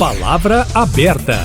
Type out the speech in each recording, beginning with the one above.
Palavra aberta.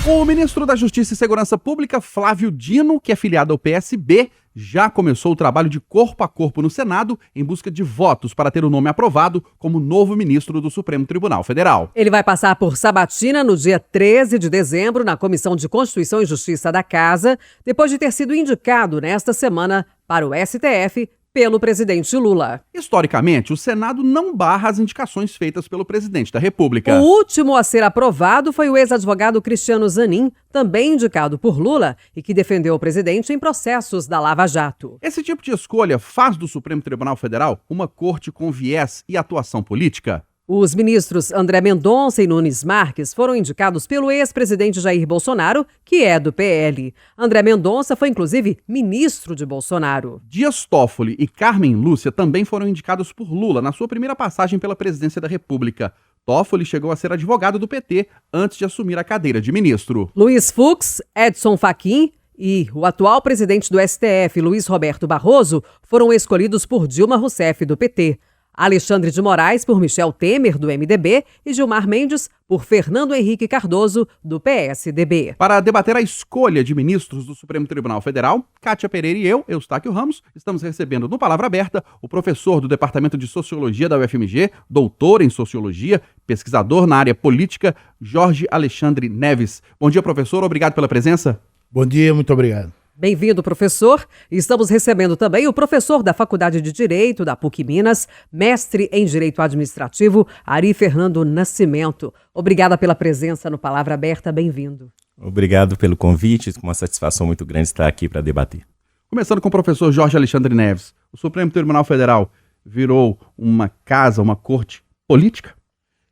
O ministro da Justiça e Segurança Pública, Flávio Dino, que é filiado ao PSB, já começou o trabalho de corpo a corpo no Senado em busca de votos para ter o nome aprovado como novo ministro do Supremo Tribunal Federal. Ele vai passar por sabatina no dia 13 de dezembro na Comissão de Constituição e Justiça da Casa, depois de ter sido indicado nesta semana para o STF pelo presidente Lula. Historicamente, o Senado não barra as indicações feitas pelo presidente da República. O último a ser aprovado foi o ex-advogado Cristiano Zanin, também indicado por Lula e que defendeu o presidente em processos da Lava Jato. Esse tipo de escolha faz do Supremo Tribunal Federal uma corte com viés e atuação política? Os ministros André Mendonça e Nunes Marques foram indicados pelo ex-presidente Jair Bolsonaro, que é do PL. André Mendonça foi, inclusive, ministro de Bolsonaro. Dias Toffoli e Carmen Lúcia também foram indicados por Lula na sua primeira passagem pela presidência da República. Toffoli chegou a ser advogado do PT antes de assumir a cadeira de ministro. Luiz Fux, Edson Fachin e o atual presidente do STF, Luiz Roberto Barroso, foram escolhidos por Dilma Rousseff, do PT. Alexandre de Moraes por Michel Temer, do MDB, e Gilmar Mendes por Fernando Henrique Cardoso, do PSDB. Para debater a escolha de ministros do Supremo Tribunal Federal, Kátia Pereira e eu, Eustáquio Ramos, estamos recebendo no Palavra Aberta o professor do Departamento de Sociologia da UFMG, doutor em Sociologia, pesquisador na área política, Jorge Alexandre Neves. Bom dia, professor. Obrigado pela presença. Bom dia, muito obrigado. Bem-vindo, professor. Estamos recebendo também o professor da Faculdade de Direito da PUC Minas, mestre em Direito Administrativo, Ari Fernando Nascimento. Obrigada pela presença no Palavra Aberta. Bem-vindo. Obrigado pelo convite. Com uma satisfação muito grande estar aqui para debater. Começando com o professor Jorge Alexandre Neves. O Supremo Tribunal Federal virou uma casa, uma corte política?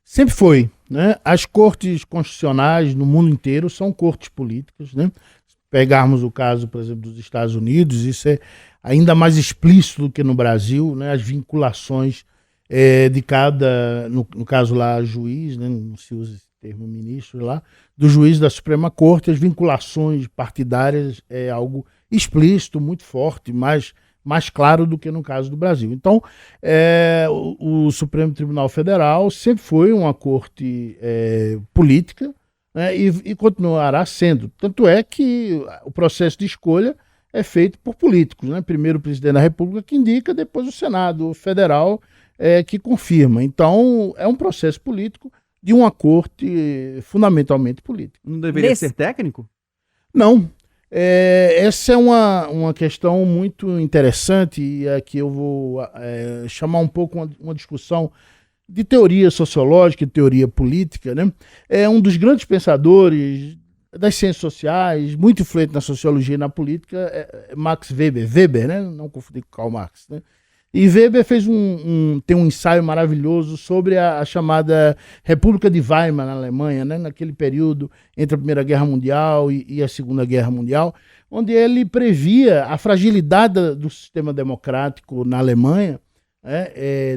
Sempre foi, né? As cortes constitucionais no mundo inteiro são cortes políticas, né? Pegarmos o caso, por exemplo, dos Estados Unidos, isso é ainda mais explícito do que no Brasil, né? As vinculações de cada, no caso lá, juiz, né? Não se usa esse termo ministro lá, do juiz da Suprema Corte, as vinculações partidárias é algo explícito, muito forte, mais claro do que no caso do Brasil. Então, o Supremo Tribunal Federal sempre foi uma corte política, e continuará sendo. Tanto é que o processo de escolha é feito por políticos, né? Primeiro o presidente da República que indica, depois o Senado Federal que confirma. Então, é um processo político de uma corte fundamentalmente política. Não deveria ser técnico? Não. Essa é uma questão muito interessante e aqui eu vou chamar um pouco uma discussão de teoria sociológica e teoria política, né? É um dos grandes pensadores das ciências sociais, muito influente na sociologia e na política, é Max Weber, né? Não confundir com Karl Marx, né? E Weber fez tem um ensaio maravilhoso sobre a chamada República de Weimar na Alemanha, né? Naquele período entre a Primeira Guerra Mundial e a Segunda Guerra Mundial, onde ele previa a fragilidade do sistema democrático na Alemanha,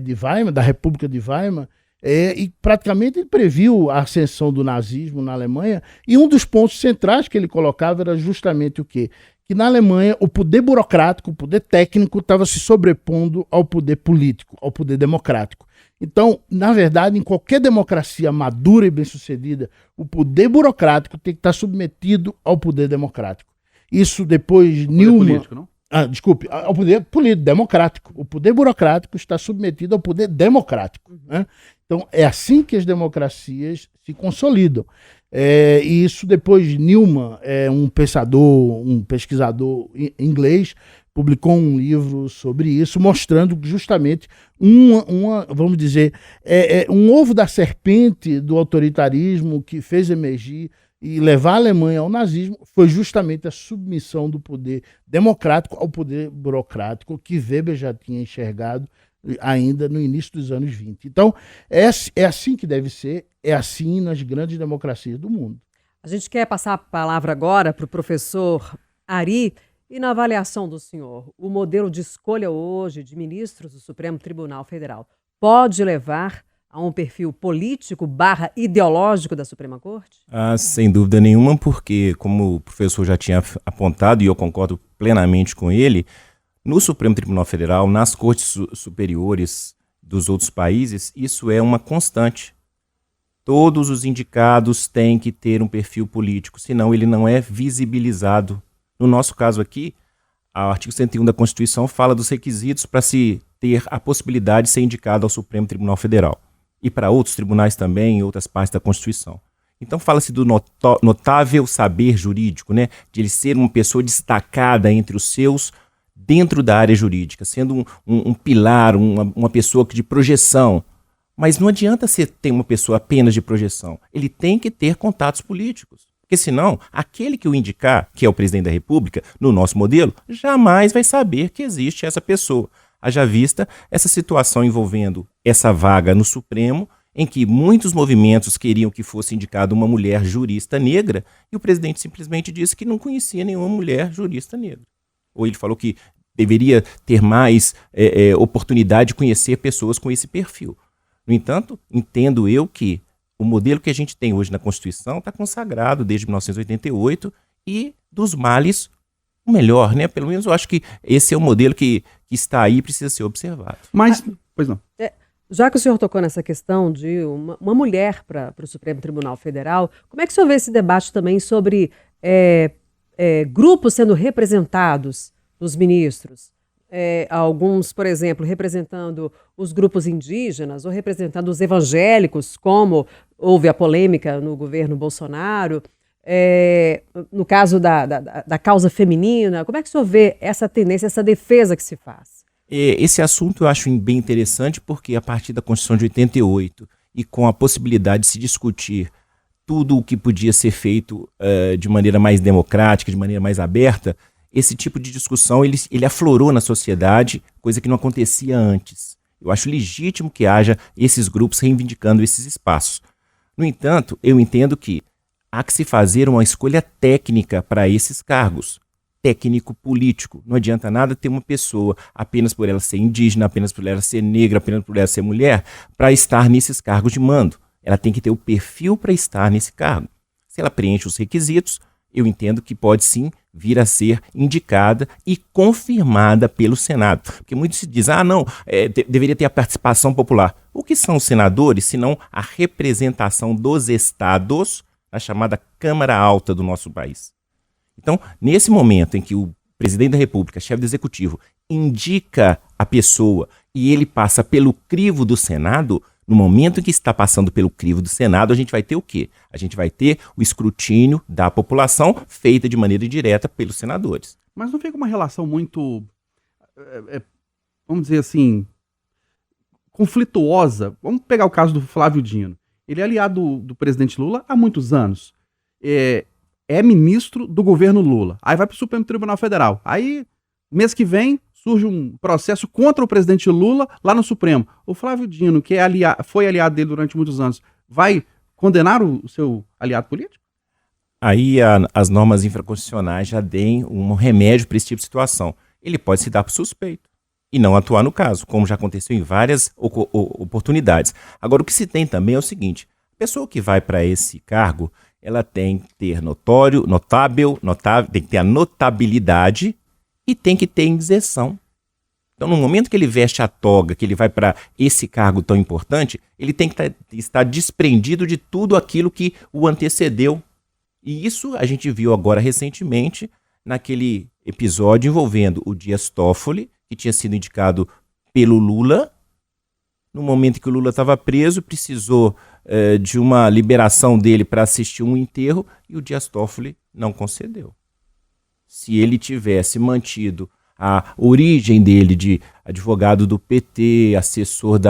de Weimar, da República de Weimar, e praticamente ele previu a ascensão do nazismo na Alemanha, e um dos pontos centrais que ele colocava era justamente o quê? Que na Alemanha o poder burocrático, o poder técnico estava se sobrepondo ao poder político, ao poder democrático. Então, na verdade, em qualquer democracia madura e bem-sucedida, o poder burocrático tem que estar submetido ao poder democrático. Isso depois Newman... político, não? Ao poder político, democrático. O poder burocrático está submetido ao poder democrático, né? Então, é assim que as democracias se consolidam. E isso depois Newman, um pensador, um pesquisador inglês, publicou um livro sobre isso, mostrando justamente vamos dizer, um ovo da serpente do autoritarismo que fez emergir e levar a Alemanha ao nazismo foi justamente a submissão do poder democrático ao poder burocrático, que Weber já tinha enxergado ainda no início dos anos 20. Então, é assim que deve ser, é assim nas grandes democracias do mundo. A gente quer passar a palavra agora para o professor Ari, e na avaliação do senhor, o modelo de escolha hoje de ministros do Supremo Tribunal Federal pode levar a um perfil político/ideológico da Suprema Corte? Sem dúvida nenhuma, porque, como o professor já tinha apontado, e eu concordo plenamente com ele, no Supremo Tribunal Federal, nas cortes superiores dos outros países, isso é uma constante. Todos os indicados têm que ter um perfil político, senão ele não é visibilizado. No nosso caso aqui, o artigo 101 da Constituição fala dos requisitos para se ter a possibilidade de ser indicado ao Supremo Tribunal Federal. E para outros tribunais também, em outras partes da Constituição. Então fala-se do notável saber jurídico, né? De ele ser uma pessoa destacada entre os seus dentro da área jurídica, sendo um pilar, uma pessoa de projeção. Mas não adianta você ter uma pessoa apenas de projeção. Ele tem que ter contatos políticos. Porque senão, aquele que o indicar, que é o presidente da República, no nosso modelo, jamais vai saber que existe essa pessoa. Haja vista essa situação envolvendo essa vaga no Supremo, em que muitos movimentos queriam que fosse indicada uma mulher jurista negra, e o presidente simplesmente disse que não conhecia nenhuma mulher jurista negra. Ou ele falou que deveria ter mais oportunidade de conhecer pessoas com esse perfil. No entanto, entendo eu que o modelo que a gente tem hoje na Constituição está consagrado desde 1988 e dos males o melhor, né? Pelo menos eu acho que esse é o modelo que está aí e precisa ser observado. Mas, pois não. Já que o senhor tocou nessa questão de uma mulher para o Supremo Tribunal Federal, como é que o senhor vê esse debate também sobre grupos sendo representados nos ministros? Alguns, por exemplo, representando os grupos indígenas ou representando os evangélicos, como houve a polêmica no governo Bolsonaro, no caso da causa feminina. Como é que o senhor vê essa tendência, essa defesa que se faz? Esse assunto eu acho bem interessante porque a partir da Constituição de 88 e com a possibilidade de se discutir tudo o que podia ser feito de maneira mais democrática, de maneira mais aberta, esse tipo de discussão ele aflorou na sociedade, coisa que não acontecia antes. Eu acho legítimo que haja esses grupos reivindicando esses espaços. No entanto, eu entendo que há que se fazer uma escolha técnica para esses cargos. Técnico-político. Não adianta nada ter uma pessoa apenas por ela ser indígena, apenas por ela ser negra, apenas por ela ser mulher, para estar nesses cargos de mando. Ela tem que ter o perfil para estar nesse cargo. Se ela preenche os requisitos, eu entendo que pode sim vir a ser indicada e confirmada pelo Senado. Porque muitos se dizem, deveria ter a participação popular. O que são os senadores, senão a representação dos estados na chamada Câmara Alta do nosso país? Então, nesse momento em que o presidente da República, chefe do Executivo, indica a pessoa e ele passa pelo crivo do Senado, no momento em que está passando pelo crivo do Senado, a gente vai ter o quê? A gente vai ter o escrutínio da população feita de maneira indireta pelos senadores. Mas não fica uma relação muito, vamos dizer assim, conflituosa? Vamos pegar o caso do Flávio Dino. Ele é aliado do presidente Lula há muitos anos. É ministro do governo Lula. Aí vai para o Supremo Tribunal Federal. Aí, mês que vem, surge um processo contra o presidente Lula lá no Supremo. O Flávio Dino, que foi aliado dele durante muitos anos, vai condenar o seu aliado político? Aí as normas infraconstitucionais já deem um remédio para esse tipo de situação. Ele pode se dar por suspeito e não atuar no caso, como já aconteceu em várias oportunidades. Agora, o que se tem também é o seguinte: a pessoa que vai para esse cargo, ela tem que ter notável, tem que ter a notabilidade e tem que ter isenção. Então, no momento que ele veste a toga, que ele vai para esse cargo tão importante, ele tem que estar desprendido de tudo aquilo que o antecedeu. E isso a gente viu agora recentemente naquele episódio envolvendo o Dias Toffoli, que tinha sido indicado pelo Lula. No momento que o Lula estava preso, precisou de uma liberação dele para assistir um enterro e o Dias Toffoli não concedeu. Se ele tivesse mantido a origem dele de advogado do PT, assessor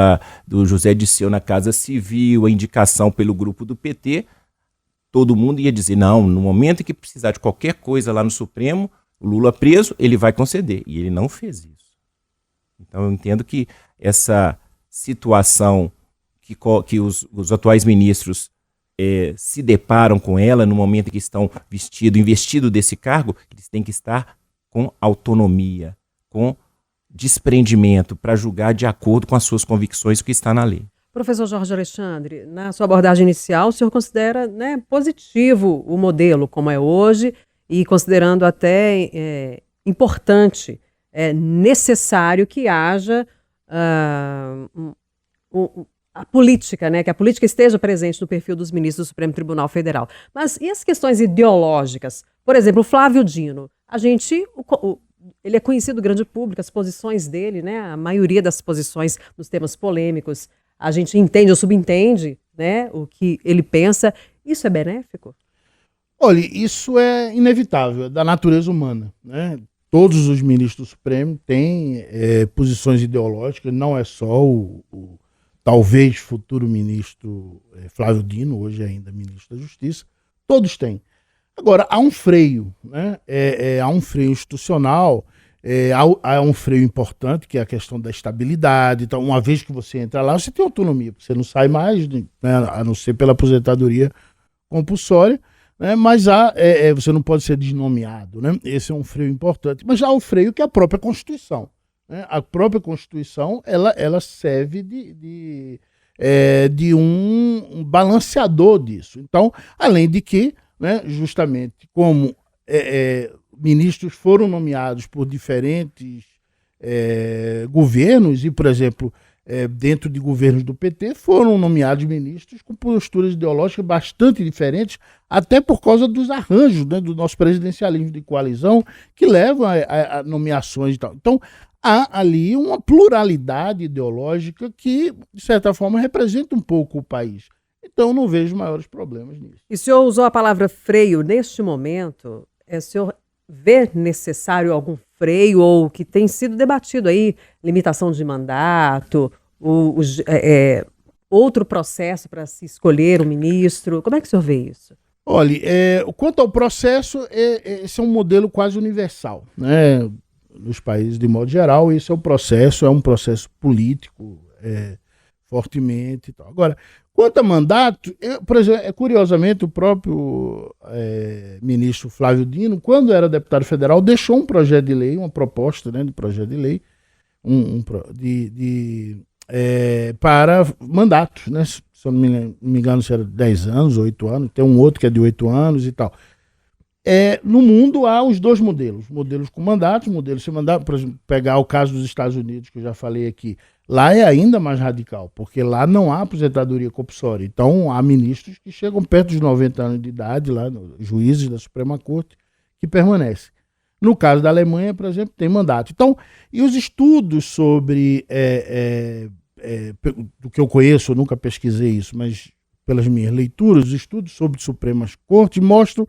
do José Dirceu na Casa Civil, a indicação pelo grupo do PT, todo mundo ia dizer, não, no momento em que precisar de qualquer coisa lá no Supremo, o Lula preso, ele vai conceder. E ele não fez isso. Então eu entendo que essa situação que os atuais ministros se deparam com ela no momento em que estão investidos desse cargo, eles têm que estar com autonomia, com desprendimento, para julgar de acordo com as suas convicções o que está na lei. Professor Jorge Alexandre, na sua abordagem inicial, o senhor considera, positivo o modelo como é hoje e considerando até importante, necessário que haja a política, né? Que a política esteja presente no perfil dos ministros do Supremo Tribunal Federal. Mas e as questões ideológicas? Por exemplo, o Flávio Dino. Ele é conhecido do grande público, as posições dele, né? A maioria das posições nos temas polêmicos, a gente entende ou subentende, né? O que ele pensa. Isso é benéfico? Olha, isso é inevitável, é da natureza humana, né? Todos os ministros do Supremo têm posições ideológicas, não é só o talvez futuro ministro Flávio Dino, hoje ainda ministro da Justiça, todos têm. Agora, há um freio, né? Há um freio institucional, há um freio importante, que é a questão da estabilidade. Então, uma vez que você entra lá, você tem autonomia, você não sai mais, né? A não ser pela aposentadoria compulsória, né? Mas você não pode ser desnomeado, né? Esse é um freio importante. Mas há o freio que é a própria Constituição, né? A própria Constituição ela serve de um balanceador disso. Então, além de que, né, justamente como ministros foram nomeados por diferentes governos e, por exemplo, dentro de governos do PT, foram nomeados ministros com posturas ideológicas bastante diferentes, até por causa dos arranjos, né, do nosso presidencialismo de coalizão, que levam a nomeações e tal. Então, há ali uma pluralidade ideológica que, de certa forma, representa um pouco o país. Então, não vejo maiores problemas nisso. E o senhor usou a palavra freio neste momento. O senhor vê necessário algum freio ou que tem sido debatido aí, limitação de mandato, outro processo para se escolher um ministro? Como é que o senhor vê isso? Olha, quanto ao processo, esse é um modelo quase universal, né? Nos países, de modo geral, esse é um processo político, fortemente e tal. Agora, quanto a mandato, por exemplo, curiosamente, o próprio ministro Flávio Dino, quando era deputado federal, deixou um projeto de lei, uma proposta, né, de projeto de lei para mandatos, né? Se eu não me engano, se era 10 anos, 8 anos, tem um outro que é de 8 anos e tal. No mundo há os dois modelos com mandatos, modelos sem mandato. Por exemplo, pegar o caso dos Estados Unidos, que eu já falei aqui, lá é ainda mais radical, porque lá não há aposentadoria compulsória. Então, há ministros que chegam perto dos 90 anos de idade, lá, juízes da Suprema Corte, que permanecem. No caso da Alemanha, por exemplo, tem mandato. Então, e os estudos sobre, do que eu conheço, eu nunca pesquisei isso, mas pelas minhas leituras, os estudos sobre Supremas Cortes mostram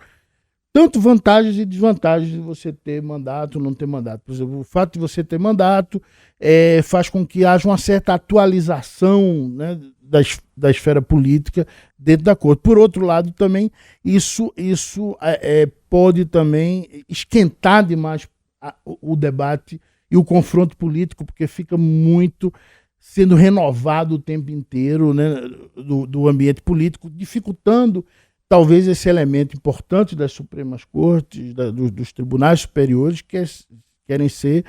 tanto vantagens e desvantagens de você ter mandato ou não ter mandato. Por exemplo, o fato de você ter mandato faz com que haja uma certa atualização, né, da esfera política dentro da corte. Por outro lado, também, isso pode também esquentar demais o debate e o confronto político, porque fica muito sendo renovado o tempo inteiro, né, do ambiente político, dificultando talvez esse elemento importante das Supremas Cortes, dos tribunais superiores, que querem ser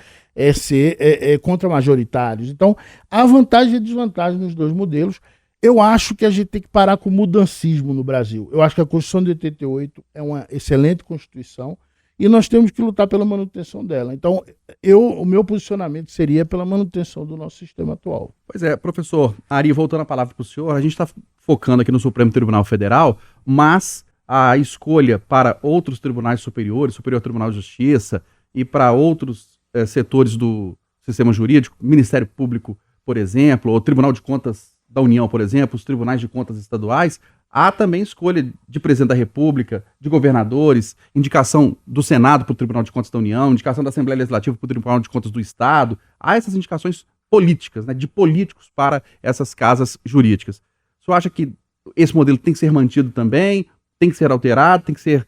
contra-majoritários. Então, há vantagem e desvantagem nos dois modelos. Eu acho que a gente tem que parar com o mudancismo no Brasil. Eu acho que a Constituição de 88 é uma excelente Constituição e nós temos que lutar pela manutenção dela. Então, o meu posicionamento seria pela manutenção do nosso sistema atual. Pois é, professor Ari, voltando a palavra para o senhor, a gente está focando aqui no Supremo Tribunal Federal, mas a escolha para outros tribunais superiores, Superior Tribunal de Justiça e para outros setores do sistema jurídico, Ministério Público, por exemplo, ou Tribunal de Contas da União, por exemplo, os tribunais de contas estaduais, há também escolha de presidente da República, de governadores, indicação do Senado para o Tribunal de Contas da União, indicação da Assembleia Legislativa para o Tribunal de Contas do Estado. Há essas indicações políticas, né, de políticos para essas casas jurídicas. O senhor acha que esse modelo tem que ser mantido também? Tem que ser alterado? Tem que ser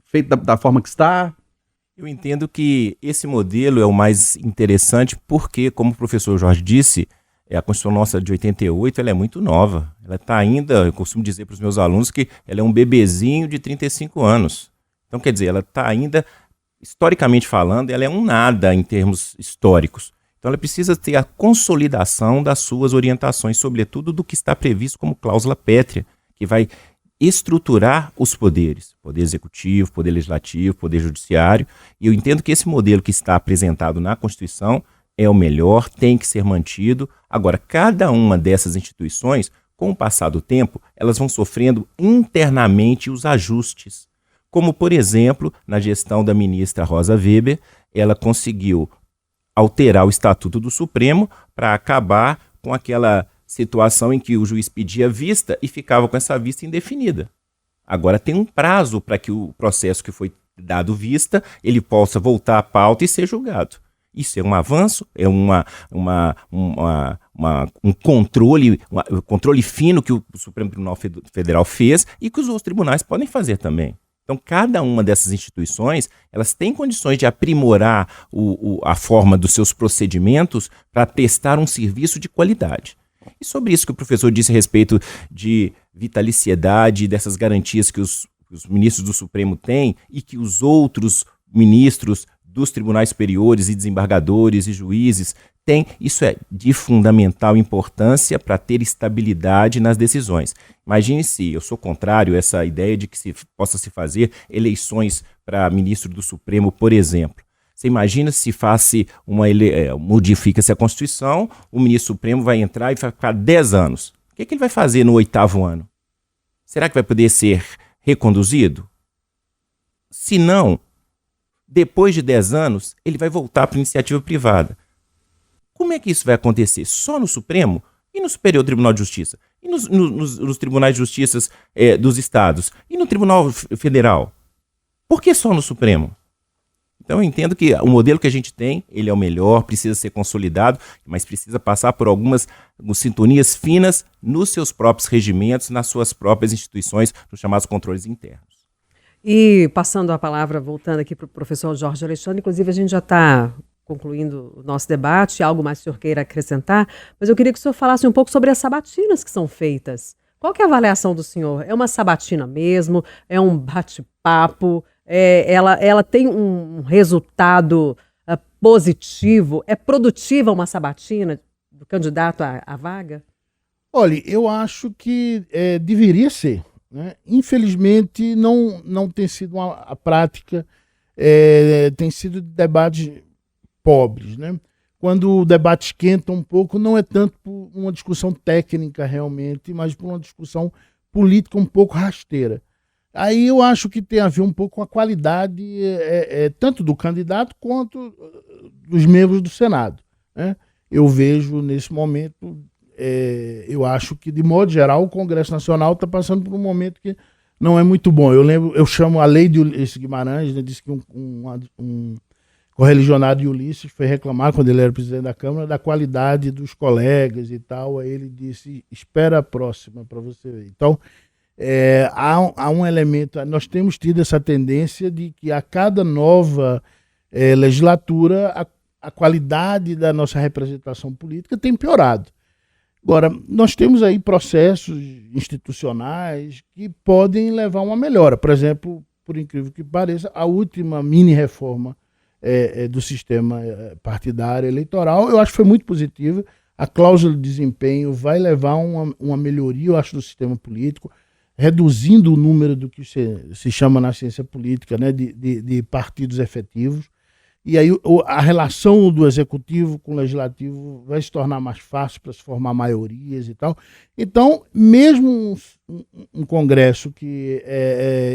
feito da forma que está? Eu entendo que esse modelo é o mais interessante porque, como o professor Jorge disse, a Constituição nossa de 88 ela é muito nova. Ela está ainda, eu costumo dizer para os meus alunos que ela é um bebezinho de 35 anos. Então, quer dizer, ela está ainda, historicamente falando, ela é um nada em termos históricos. Então, ela precisa ter a consolidação das suas orientações, sobretudo do que está previsto como cláusula pétrea, que vai estruturar os poderes, poder executivo, poder legislativo, poder judiciário. E eu entendo que esse modelo que está apresentado na Constituição é o melhor, tem que ser mantido. Agora, cada uma dessas instituições, com o passar do tempo, elas vão sofrendo internamente os ajustes. Como, por exemplo, na gestão da ministra Rosa Weber, ela conseguiu alterar o Estatuto do Supremo para acabar com aquela situação em que o juiz pedia vista e ficava com essa vista indefinida. Agora tem um prazo para que o processo que foi dado vista, ele possa voltar à pauta e ser julgado. Isso é um avanço, é um controle fino que o Supremo Tribunal Federal fez e que os outros tribunais podem fazer também. Então, cada uma dessas instituições, elas têm condições de aprimorar a forma dos seus procedimentos para prestar um serviço de qualidade. E sobre isso que o professor disse a respeito de vitaliciedade, dessas garantias que os ministros do Supremo têm e que os outros ministros dos tribunais superiores e desembargadores e juízes têm, isso é de fundamental importância para ter estabilidade nas decisões. Imagine se eu sou contrário a essa ideia de que possa se fazer eleições para ministro do Supremo, por exemplo. Você imagina se modifica-se a Constituição, o ministro Supremo vai entrar e vai ficar 10 anos. O que ele vai fazer no 8º ano? Será que vai poder ser reconduzido? Se não, depois de 10 anos, ele vai voltar para a iniciativa privada. Como é que isso vai acontecer? Só no Supremo? E no Superior Tribunal de Justiça? E nos tribunais de justiça dos estados? E no Tribunal Federal? Por que só no Supremo? Então eu entendo que o modelo que a gente tem, ele é o melhor, precisa ser consolidado, mas precisa passar por algumas sintonias finas nos seus próprios regimentos, nas suas próprias instituições, nos chamados controles internos. E passando a palavra, voltando aqui para o professor Jorge Alexandre, inclusive a gente já está concluindo o nosso debate, algo mais que o senhor queira acrescentar, mas eu queria que o senhor falasse um pouco sobre as sabatinas que são feitas. Qual que é a avaliação do senhor? É uma sabatina mesmo? É um bate-papo? Ela tem um resultado positivo? É produtiva uma sabatina do candidato à vaga? Olha, eu acho que deveria ser, né? Infelizmente, não tem sido a prática, tem sido debates pobres, né? Quando o debate esquenta um pouco, não é tanto por uma discussão técnica realmente, mas por uma discussão política um pouco rasteira. Aí eu acho que tem a ver um pouco com a qualidade tanto do candidato quanto dos membros do Senado, né? Eu vejo nesse momento, eu acho que de modo geral o Congresso Nacional está passando por um momento que não é muito bom. Eu chamo a lei de Ulisses Guimarães, né, disse que um correligionário de Ulisses foi reclamar, quando ele era presidente da Câmara, da qualidade dos colegas e tal. Aí ele disse, espera a próxima para você ver. Então, há um elemento, nós temos tido essa tendência de que a cada nova legislatura a qualidade da nossa representação política tem piorado. Agora, nós temos aí processos institucionais que podem levar a uma melhora. Por exemplo, por incrível que pareça, a última mini-reforma do sistema partidário eleitoral, eu acho que foi muito positiva. A cláusula de desempenho vai levar a uma melhoria, eu acho, do sistema político, reduzindo o número do que se chama na ciência política, né, de partidos efetivos. E aí a relação do executivo com o legislativo vai se tornar mais fácil para se formar maiorias e tal. Então, mesmo um Congresso que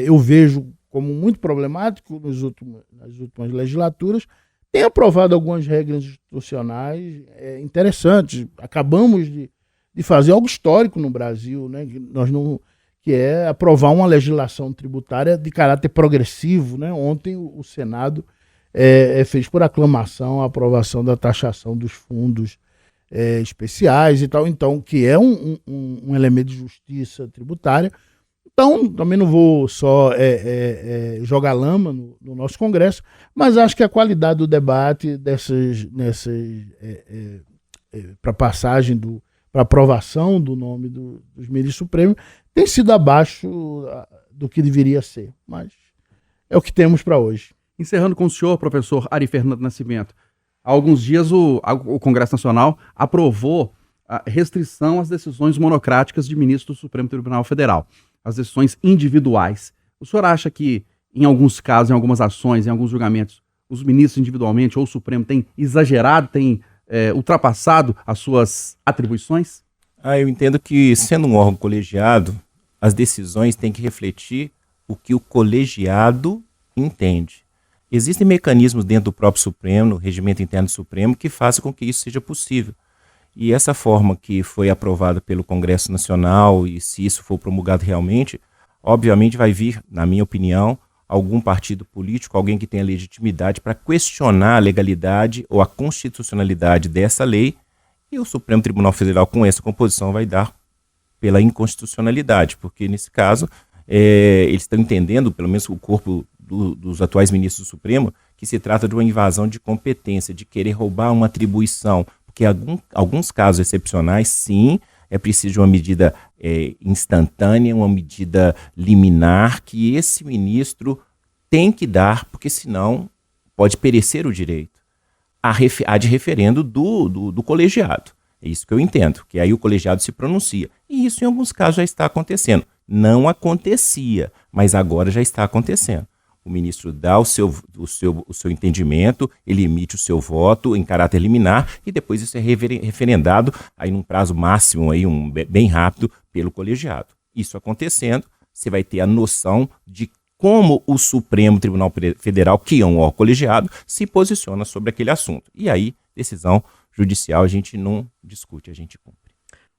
eu vejo como muito problemático nas últimas legislaturas, tem aprovado algumas regras institucionais interessantes. Acabamos de fazer algo histórico no Brasil, né, que é aprovar uma legislação tributária de caráter progressivo, né? Ontem o Senado fez por aclamação a aprovação da taxação dos fundos especiais e tal, então, que é um elemento de justiça tributária. Então, também não vou só jogar lama no nosso Congresso, mas acho que a qualidade do debate para passagem, para aprovação do nome dos ministros supremos, tem sido abaixo do que deveria ser. Mas é o que temos para hoje. Encerrando com o senhor, professor Ari Fernando Nascimento, há alguns dias o Congresso Nacional aprovou a restrição às decisões monocráticas de ministros do Supremo Tribunal Federal, as decisões individuais. O senhor acha que, em alguns casos, em algumas ações, em alguns julgamentos, os ministros individualmente ou o Supremo têm exagerado, têm ultrapassado as suas atribuições? Eu entendo que, sendo um órgão colegiado, as decisões têm que refletir o que o colegiado entende. Existem mecanismos dentro do próprio Supremo, no regimento interno do Supremo, que façam com que isso seja possível. E essa forma que foi aprovada pelo Congresso Nacional, e se isso for promulgado realmente, obviamente vai vir, na minha opinião, algum partido político, alguém que tenha legitimidade para questionar a legalidade ou a constitucionalidade dessa lei, e o Supremo Tribunal Federal, com essa composição, vai dar pela inconstitucionalidade, porque nesse caso eles estão entendendo, pelo menos o corpo dos atuais ministros do Supremo, que se trata de uma invasão de competência, de querer roubar uma atribuição, porque alguns casos excepcionais, sim, é preciso de uma medida instantânea, uma medida liminar, que esse ministro tem que dar, porque senão pode perecer o direito a de referendo do colegiado. É isso que eu entendo, que aí o colegiado se pronuncia. E isso em alguns casos já está acontecendo. Não acontecia, mas agora já está acontecendo. O ministro dá o seu entendimento, ele emite o seu voto em caráter liminar e depois isso é referendado aí num prazo máximo, aí, bem rápido, pelo colegiado. Isso acontecendo, você vai ter a noção de como o Supremo Tribunal Federal, que é um órgão colegiado, se posiciona sobre aquele assunto. E aí, decisão judicial a gente não discute, a gente cumpre.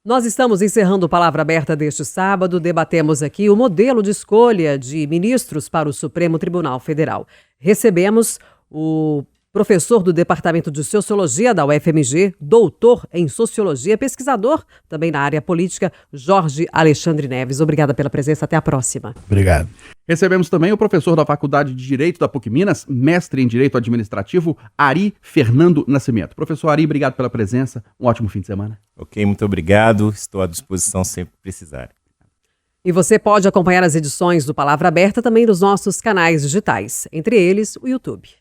Nós estamos encerrando o Palavra Aberta deste sábado. Debatemos aqui o modelo de escolha de ministros para o Supremo Tribunal Federal. Recebemos o professor do Departamento de Sociologia da UFMG, doutor em Sociologia, pesquisador também na área política, Jorge Alexandre Neves. Obrigada pela presença. Até a próxima. Obrigado. Recebemos também o professor da Faculdade de Direito da PUC Minas, mestre em Direito Administrativo, Ari Fernando Nascimento. Professor Ari, obrigado pela presença. Um ótimo fim de semana. Ok, muito obrigado. Estou à disposição sempre que precisar. E você pode acompanhar as edições do Palavra Aberta também nos nossos canais digitais, entre eles o YouTube.